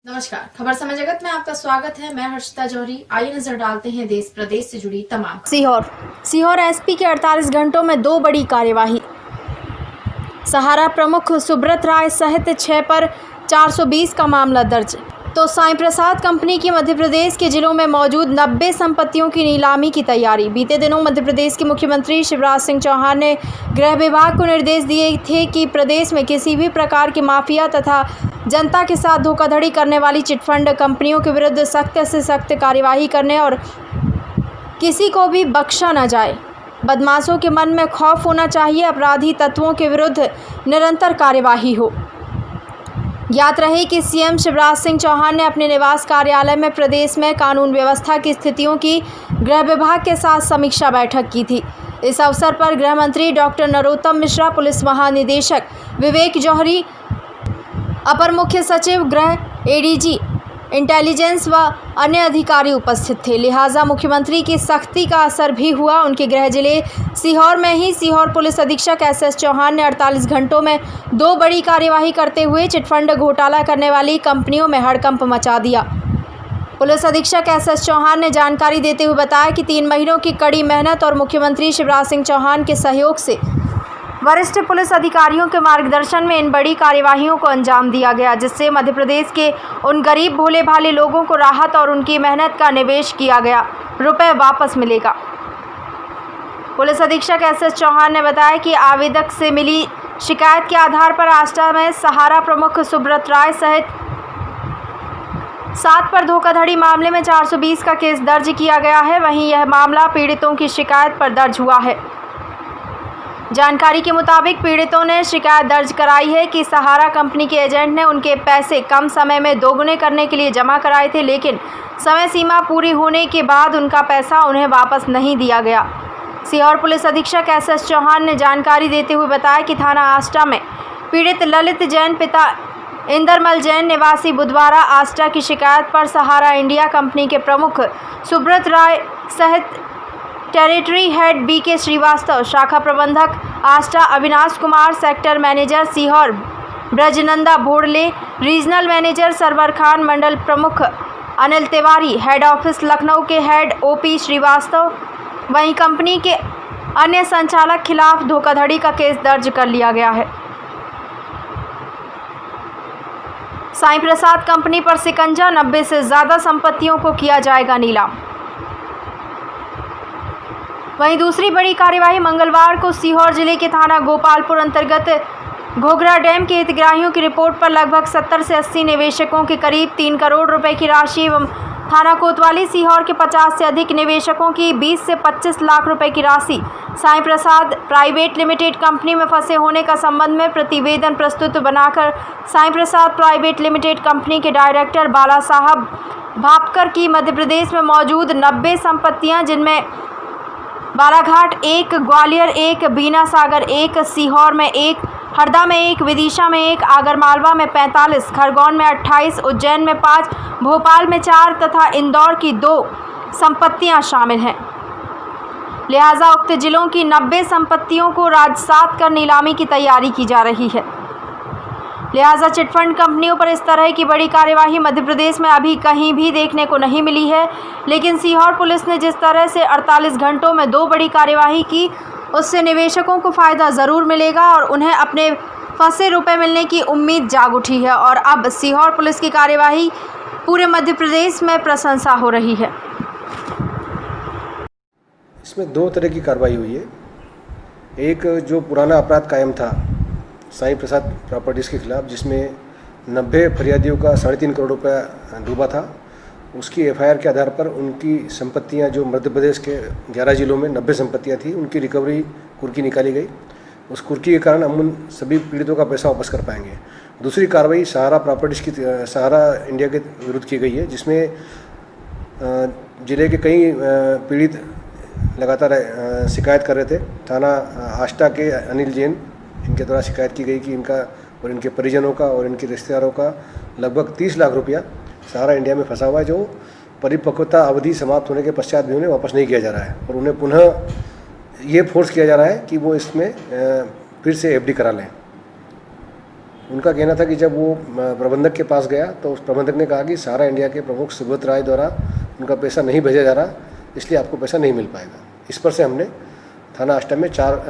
नमस्कार, खबर समय जगत में आपका स्वागत है। मैं हर्षिता जौहरी। आइए नजर डालते हैं देश प्रदेश से जुड़ी तमाम। सीहोर एसपी के 48 घंटों में 2 बड़ी कार्यवाही। सहारा प्रमुख सुब्रत राय सहित 6 पर 420 का मामला दर्ज। तो साईं प्रसाद कंपनी की मध्य प्रदेश के जिलों में मौजूद 90 संपत्तियों की नीलामी की तैयारी। बीते दिनों मध्य प्रदेश के मुख्यमंत्री शिवराज सिंह चौहान ने गृह विभाग को निर्देश दिए थे कि प्रदेश में किसी भी प्रकार की माफिया तथा जनता के साथ धोखाधड़ी करने वाली चिटफंड कंपनियों के विरुद्ध सख्त से सख्त कार्यवाही करने और किसी को भी बख्शा न जाए। बदमाशों के मन में खौफ होना चाहिए। अपराधी तत्वों के विरुद्ध निरंतर कार्यवाही हो। याद रहे कि सीएम शिवराज सिंह चौहान ने अपने निवास कार्यालय में प्रदेश में कानून व्यवस्था की स्थितियों की गृह विभाग के साथ समीक्षा बैठक की थी। इस अवसर पर गृह मंत्री डॉक्टर नरोत्तम मिश्रा, पुलिस महानिदेशक विवेक जौहरी, अपर मुख्य सचिव गृह, एडीजी इंटेलिजेंस व अन्य अधिकारी उपस्थित थे। लिहाजा मुख्यमंत्री की सख्ती का असर भी हुआ। उनके गृह जिले सीहोर में ही सीहोर पुलिस अधीक्षक एसएस चौहान ने 48 घंटों में 2 बड़ी कार्यवाही करते हुए चिटफंड घोटाला करने वाली कंपनियों में हड़कंप मचा दिया। पुलिस अधीक्षक एसएस चौहान ने जानकारी देते हुए बताया कि 3 महीनों की कड़ी मेहनत और मुख्यमंत्री शिवराज सिंह चौहान के सहयोग से वरिष्ठ पुलिस अधिकारियों के मार्गदर्शन में इन बड़ी कार्यवाहियों को अंजाम दिया गया, जिससे मध्य प्रदेश के उन गरीब भोले भाले लोगों को राहत और उनकी मेहनत का निवेश किया गया रुपए वापस मिलेगा। पुलिस अधीक्षक एसएस चौहान ने बताया कि आवेदक से मिली शिकायत के आधार पर आष्टा में सहारा प्रमुख सुब्रत राय सहित 7 पर धोखाधड़ी मामले में 420 का केस दर्ज किया गया है। वहीं यह मामला पीड़ितों की शिकायत पर दर्ज हुआ है। जानकारी के मुताबिक पीड़ितों ने शिकायत दर्ज कराई है कि सहारा कंपनी के एजेंट ने उनके पैसे कम समय में दोगुने करने के लिए जमा कराए थे, लेकिन समय सीमा पूरी होने के बाद उनका पैसा उन्हें वापस नहीं दिया गया। सीहोर पुलिस अधीक्षक एसएस चौहान ने जानकारी देते हुए बताया कि थाना आष्टा में पीड़ित ललित जैन पिता इंदरमल जैन निवासी बुधवारा आष्टा की शिकायत पर सहारा इंडिया कंपनी के प्रमुख सुब्रत राय सहित टेरिटरी हेड बीके श्रीवास्तव, शाखा प्रबंधक Ashta Avinash Kumar, sector manager Sehore Brajnanda Bhodle, regional manager Sarwar Khan, मंडल प्रमुख अनिल तिवारी, हेड ऑफिस लखनऊ के हेड ओपी श्रीवास्तव, वहीं कंपनी के अन्य संचालक खिलाफ धोखाधड़ी का केस दर्ज कर लिया गया है। साईं प्रसाद कंपनी पर शिकंजा, 90 से ज़्यादा संपत्तियों को किया जाएगा नीलाम। वहीं दूसरी बड़ी कार्यवाही मंगलवार को सीहोर जिले के थाना गोपालपुर अंतर्गत घोघरा डैम के हितग्राहियों की रिपोर्ट पर लगभग 70 से 80 निवेशकों के करीब 3 करोड़ रुपए की राशि एवं थाना कोतवाली सीहोर के 50 से अधिक निवेशकों की 20 से 25 लाख रुपए की राशि साईं प्रसाद प्राइवेट लिमिटेड कंपनी में फंसे होने का संबंध में प्रतिवेदन प्रस्तुत बनाकर साईं प्रसाद प्राइवेट लिमिटेड कंपनी के डायरेक्टर बाला साहब भापकर की मध्य प्रदेश में मौजूद 90 संपत्तियां, जिनमें बालाघाट 1, ग्वालियर 1, बीना सागर 1, सीहोर में 1, हरदा में 1, विदिशा में 1, आगरमालवा में 45, खरगोन में 28, उज्जैन में 5, भोपाल में 4 तथा इंदौर की 2 संपत्तियां शामिल हैं। लिहाजा उक्त जिलों की 90 संपत्तियों को राजसात कर नीलामी की तैयारी की जा रही है। लिहाजा चिटफंड कंपनियों पर इस तरह की बड़ी कार्यवाही मध्य प्रदेश में अभी कहीं भी देखने को नहीं मिली है, लेकिन सीहोर पुलिस ने जिस तरह से 48 घंटों में 2 बड़ी कार्यवाही की, उससे निवेशकों को फ़ायदा ज़रूर मिलेगा और उन्हें अपने फंसे रुपए मिलने की उम्मीद जाग उठी है। और अब सीहोर पुलिस की कार्यवाही पूरे मध्य प्रदेश में प्रशंसा हो रही है। इसमें 2 तरह की कार्रवाई हुई है। एक जो पुराना अपराध कायम था साईं प्रसाद प्रॉपर्टीज़ के खिलाफ, जिसमें 90 फरियादियों का 3.5 करोड़ रुपया डूबा था, उसकी एफआईआर के आधार पर उनकी संपत्तियां, जो मध्य प्रदेश के 11 जिलों में 90 संपत्तियां थी, उनकी रिकवरी कुर्की निकाली गई। उस कुर्की के कारण हम उन सभी पीड़ितों का पैसा वापस कर पाएंगे। दूसरी कार्रवाई सहारा प्रॉपर्टीज़ की, सहारा इंडिया के विरुद्ध की गई है, जिसमें जिले के कई पीड़ित लगातार शिकायत कर रहे थे। थाना आष्टा के अनिल जैन, इनके द्वारा शिकायत की गई कि इनका और इनके परिजनों का और इनके रिश्तेदारों का लगभग 30 लाख रुपया सहारा इंडिया में फंसा हुआ है, जो परिपक्वता अवधि समाप्त होने के पश्चात भी उन्हें वापस नहीं किया जा रहा है और उन्हें पुनः ये फोर्स किया जा रहा है कि वो इसमें फिर से एफडी करा लें। उनका कहना था कि जब वो प्रबंधक के पास गया तो उस प्रबंधक ने कहा कि सहारा इंडिया के प्रमुख सुब्रत राय द्वारा उनका पैसा नहीं भेजा जा रहा, इसलिए आपको पैसा नहीं मिल पाएगा। इस पर से हमने थाना अष्टम में 4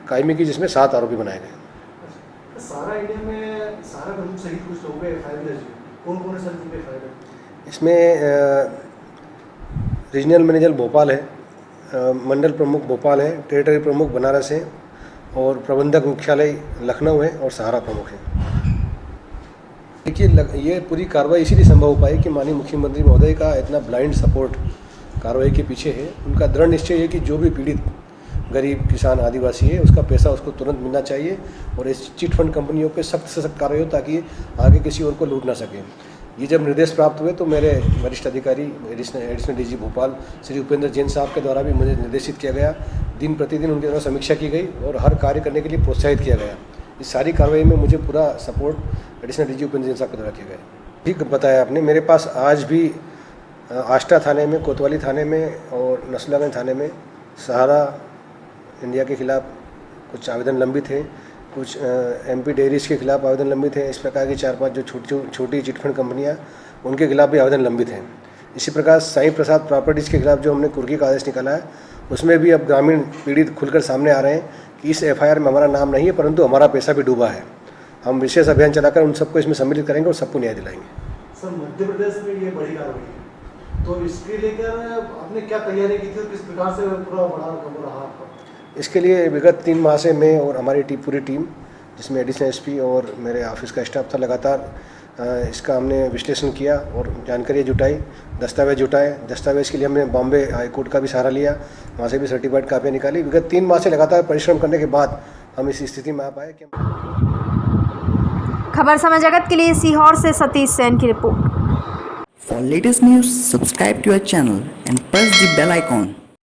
कायमी की, जिसमें 7 आरोपी बनाए गए। सहारा इंडिया में सहारा ग्रुप सहित कुछ लोगों पे एफआईआर दर्ज हुई, कौन-कौन है सर जिन पे एफआईआर है? इसमें रीजनल मैनेजर भोपाल है, मंडल प्रमुख भोपाल है, टेरिटरी प्रमुख बनारस है और प्रबंधक मुख्यालय लखनऊ है और सहारा प्रमुख है। देखिए, ये पूरी कार्रवाई इसीलिए संभव हो पाई कि माननीय मुख्यमंत्री महोदय का इतना ब्लाइंड सपोर्ट कार्रवाई के पीछे है। उनका दृढ़ निश्चय है कि जो भी पीड़ित गरीब किसान आदिवासी है उसका पैसा उसको तुरंत मिलना चाहिए और इस चिट फंड कंपनियों पे सख्त से सख्त कार्रवाई हो ताकि आगे किसी और को लूट ना सके। ये जब निर्देश प्राप्त हुए तो मेरे वरिष्ठ अधिकारी एडिशनल डीजी भोपाल श्री उपेंद्र जैन साहब के द्वारा भी मुझे निर्देशित किया गया। दिन प्रतिदिन उनके द्वारा समीक्षा की गई और हर कार्य करने के लिए प्रोत्साहित किया गया। इस सारी कार्रवाई में मुझे पूरा support additional DG Upendra Jain साहब के द्वारा किया गया। ठीक बताया आपने, मेरे पास आज भी आष्टा थाने में, कोतवाली थाने में और नसलागंज थाने में सहारा इंडिया के खिलाफ कुछ आवेदन लंबित हैं, कुछ एमपी डेयरीज के खिलाफ आवेदन लंबित हैं। इस प्रकार की 4-5 जो छोटी चिटफंड कंपनियां, उनके खिलाफ भी आवेदन लंबित हैं। इसी प्रकार साईं प्रसाद प्रॉपर्टीज़ के खिलाफ जो हमने कुर्की का आदेश निकाला है, उसमें भी अब ग्रामीण पीड़ित खुलकर सामने आ रहे हैं कि इस एफआईआर में हमारा नाम नहीं है, परंतु हमारा पैसा भी डूबा है। हम विशेष अभियान चलाकर उन सबको इसमें सम्मिलित करेंगे और सबको न्याय दिलाएंगे। सर, मध्य प्रदेश में ये बड़ी कार्रवाई है, तो इसके लेकर आपने क्या तैयारी की थी और किस प्रकार से पूरा बड़ा रहा आपका? इसके लिए विगत 3 माह से मैं और हमारी पूरी टीम, जिसमें एडिशनल एसपी और मेरे ऑफिस का स्टाफ था, लगातार इसका हमने विश्लेषण किया और जानकारी जुटाई, दस्तावेज जुटाए। दस्तावेज के लिए हमने बॉम्बे हाई कोर्ट का भी सहारा लिया, वहाँ से भी सर्टिफाइड कापियाँ निकाली। विगत 3 माह से लगातार परिश्रम करने के बाद हम इस स्थिति में आ पाए कि खबर समय जगत के लिए सीहोर से सतीश सेन की report. For latest news, subscribe to our channel and press the bell icon.